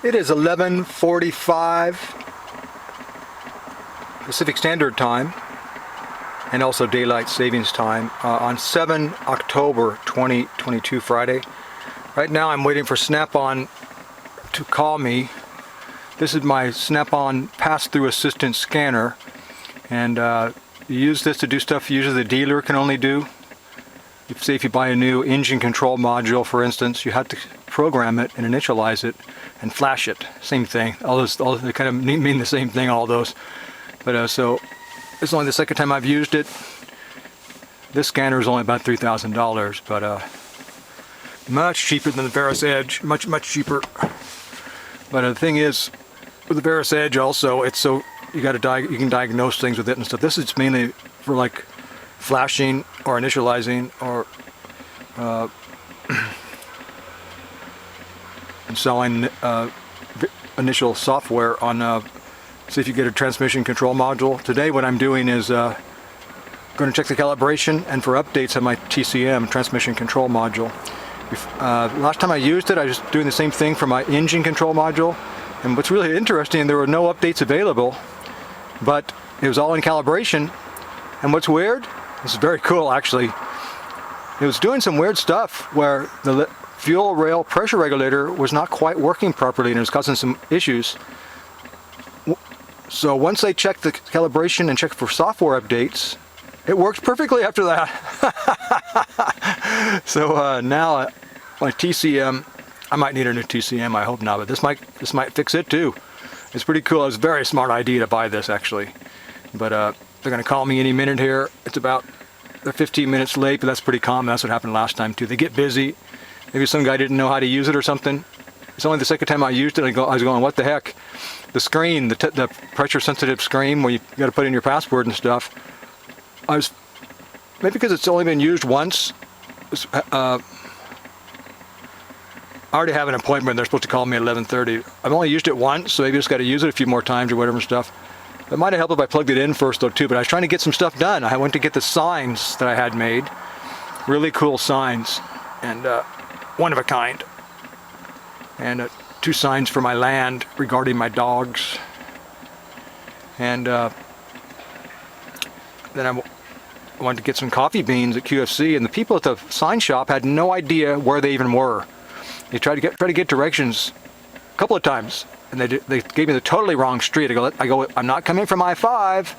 It is 11:45 Pacific Standard Time and also Daylight Savings Time on 7 October 2022 Friday. Right now I'm waiting for Snap-on to call me. This is my Snap-on pass-through assistant scanner, and you use this to do stuff usually the dealer can only do. Say if you buy a new engine control module, for instance, you have to program it and initialize it and flash it. Same thing. All they kind of mean the same thing, all those. But so it's only the second time I've used it. This scanner is only about $3,000, but much cheaper than the Veris Edge. Much cheaper. But the thing is, with the Veris Edge also, it's so you can diagnose things with it and stuff. This is mainly for like flashing or initializing or installing initial software on say if you get a transmission control module. Today what I'm doing is going to check the calibration and for updates on my T.C.M. transmission control module. Last time I used it, I was doing the same thing for my engine control module, and what's really interesting, there were no updates available, but it was all in calibration. And what's weird, this is very cool actually, it was doing some weird stuff where the fuel rail pressure regulator was not quite working properly and it was causing some issues. So once they checked the calibration and checked for software updates, it works perfectly after that. So now my T.C.M, I might need a new T.C.M, I hope not, but this might fix it too. It's pretty cool. It was a very smart idea to buy this actually. But they're going to call me any minute here. They're 15 minutes late, but that's pretty common. That's what happened last time too. They get busy. Maybe some guy didn't know how to use it or something. It's only the second time I used it. I was going, what the heck? The screen, the pressure sensitive screen where you got to put in your password and stuff. Maybe because it's only been used once. I already have an appointment. They're supposed to call me at 11:30. I've only used it once, so maybe I just got to use it a few more times or whatever stuff. It might have helped if I plugged it in first though too, but I was trying to get some stuff done. I went to get the signs that I had made. Really cool signs, and one of a kind. And 2 signs for my land regarding my dogs. And then I wanted to get some coffee beans at QFC, and the people at the sign shop had no idea where they even were. They tried to get directions a couple of times, and they gave me the totally wrong street. I go, I'm not coming from I-5.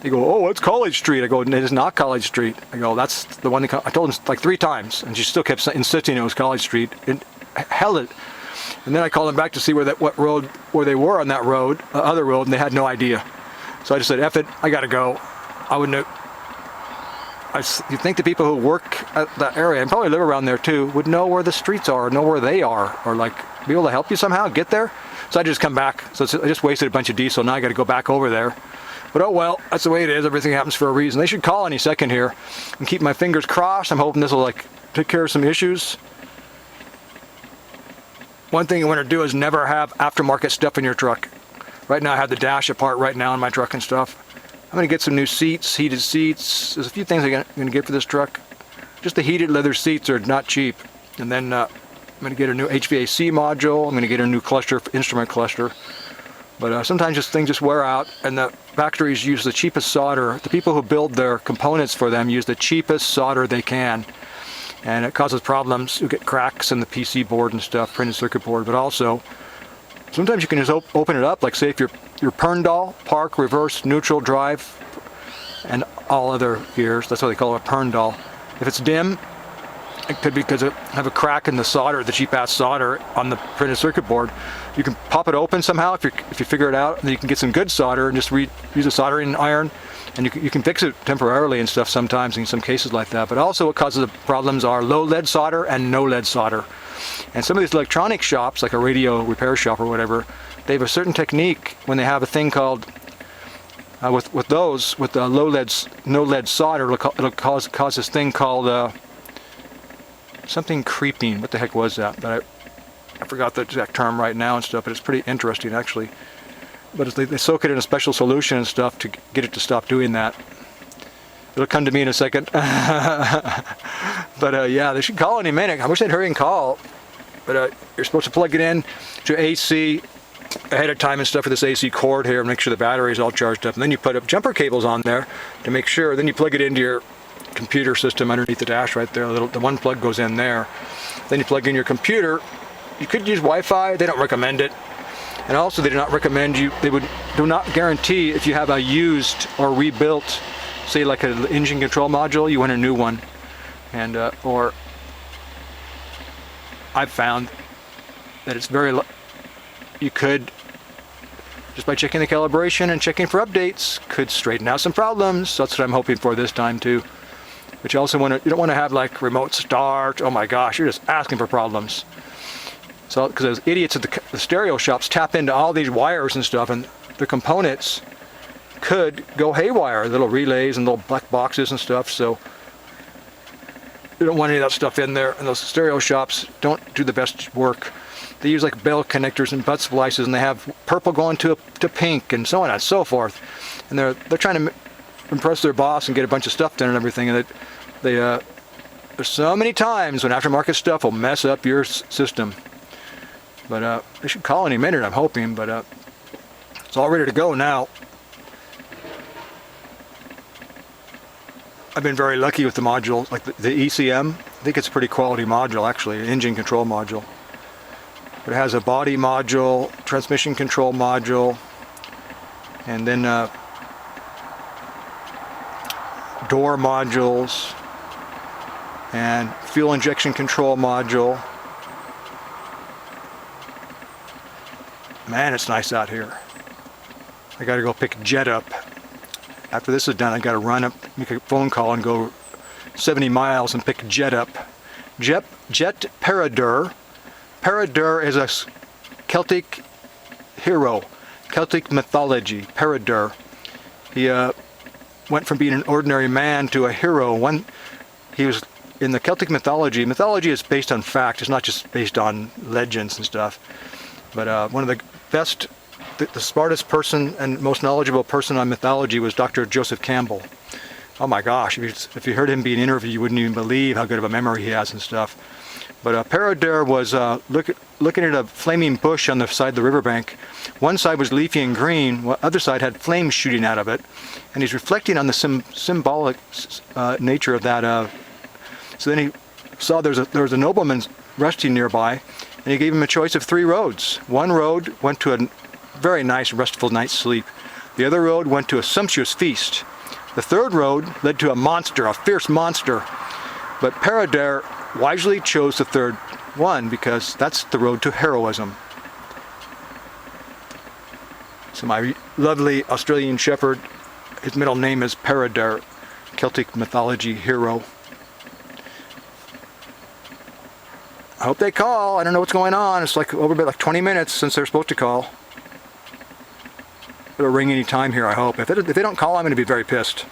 They go, oh, it's College Street. I go, it is not College Street. I go, that's the one. I told them like 3 times, and she still kept insisting it was College Street. And held it. And then I called them back to see where they were on that road, other road, and they had no idea. So I just said, F it, I gotta go. I wouldn't know. You think the people who work at that area, and probably live around there too, would know where the streets are, or know where they are, or like be able to help you somehow get there. So I just come back. So I just wasted a bunch of diesel. Now I got to go back over there. But oh well, that's the way it is. Everything happens for a reason. They should call any second here, and keep my fingers crossed. I'm hoping this will like take care of some issues. One thing you want to do is never have aftermarket stuff in your truck. Right now I have the dash apart right now in my truck and stuff. I'm going to get some new seats, heated seats. There's a few things I'm going to get for this truck. Just the heated leather seats are not cheap. And then I'm going to get a new HVAC module. I'm going to get a new cluster, instrument cluster. But sometimes things just wear out, and the factories use the cheapest solder. The people who build their components for them use the cheapest solder they can. And it causes problems. You get cracks in the PC board and stuff, printed circuit board, but also sometimes you can just open it up, like say if your Perndal, park, reverse, neutral, drive, and all other gears. That's what they call it, a Perndal. If it's dim, it could be because it have a crack in the solder, the cheap-ass solder on the printed circuit board. You can pop it open somehow if you figure it out, and then you can get some good solder and just use a soldering iron, and you can fix it temporarily and stuff sometimes in some cases like that. But also what causes the problems are low lead solder and no lead solder. And some of these electronic shops, like a radio repair shop or whatever, they have a certain technique when they have a thing called, with the low lead, no lead solder, it'll cause this thing called something creeping. What the heck was that? But I forgot the exact term right now and stuff, but it's pretty interesting actually. But they soak it in a special solution and stuff to get it to stop doing that. It'll come to me in a second. But yeah, they should call any minute. I wish they'd hurry and call. But you're supposed to plug it in to AC ahead of time and stuff for this AC cord here and make sure the battery is all charged up. And then you put up jumper cables on there to make sure. Then you plug it into your computer system underneath the dash right there. The one plug goes in there. Then you plug in your computer. You could use Wi-Fi. They don't recommend it. And also they do not recommend you, do not guarantee if you have a used or rebuilt, say like an engine control module, you want a new one. And or I've found that it's you could, just by checking the calibration and checking for updates, could straighten out some problems. So that's what I'm hoping for this time too. But you also you don't want to have like remote start. Oh my gosh, you're just asking for problems. So, because those idiots at the stereo shops tap into all these wires and stuff, and the components could go haywire, little relays and little black boxes and stuff. So you don't want any of that stuff in there. And those stereo shops don't do the best work. They use like bell connectors and butt splices, and they have purple going to pink and so on and so forth. And they're trying to impress their boss and get a bunch of stuff done and everything. And there's so many times when aftermarket stuff will mess up your system. But they should call any minute, I'm hoping. But it's all ready to go now. I've been very lucky with the module, like the T.C.M. I think it's a pretty quality module, actually, an engine control module. It has a body module, transmission control module, and then door modules, and fuel injection control module. Man, it's nice out here. I gotta go pick Jet up. After this is done, I gotta run up, make a phone call and go 70 miles and pick Jet up. Jet Peredur. Peredur is a Celtic hero, Celtic mythology, Peredur. He went from being an ordinary man to a hero. He was in the Celtic mythology. Mythology is based on fact. It's not just based on legends and stuff. But one of the best, the smartest person and most knowledgeable person on mythology was Dr. Joseph Campbell. Oh my gosh, if you heard him being interviewed, you wouldn't even believe how good of a memory he has and stuff. But Peredur was looking at a flaming bush on the side of the riverbank. One side was leafy and green, the other side had flames shooting out of it. And he's reflecting on the symbolic nature of that. So then he saw there was a nobleman resting nearby, and he gave him a choice of 3 roads. One road went to a very nice, restful night's sleep. The other road went to a sumptuous feast. The third road led to a monster, a fierce monster. But Peredur wisely chose the third one because that's the road to heroism. So my lovely Australian Shepherd, his middle name is Peredur, Celtic mythology hero. I hope they call. I don't know what's going on. It's like over like 20 minutes since they're supposed to call. It'll ring any time here, I hope. If they don't call, I'm going to be very pissed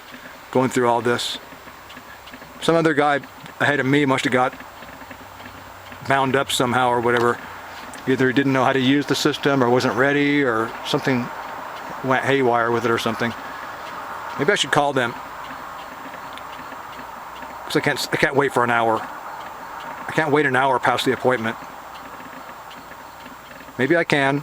going through all this. Some other guy ahead of me must have got bound up somehow or whatever. Either he didn't know how to use the system or wasn't ready or something went haywire with it or something. Maybe I should call them. Because I can't wait for an hour. I can't wait an hour past the appointment. Maybe I can.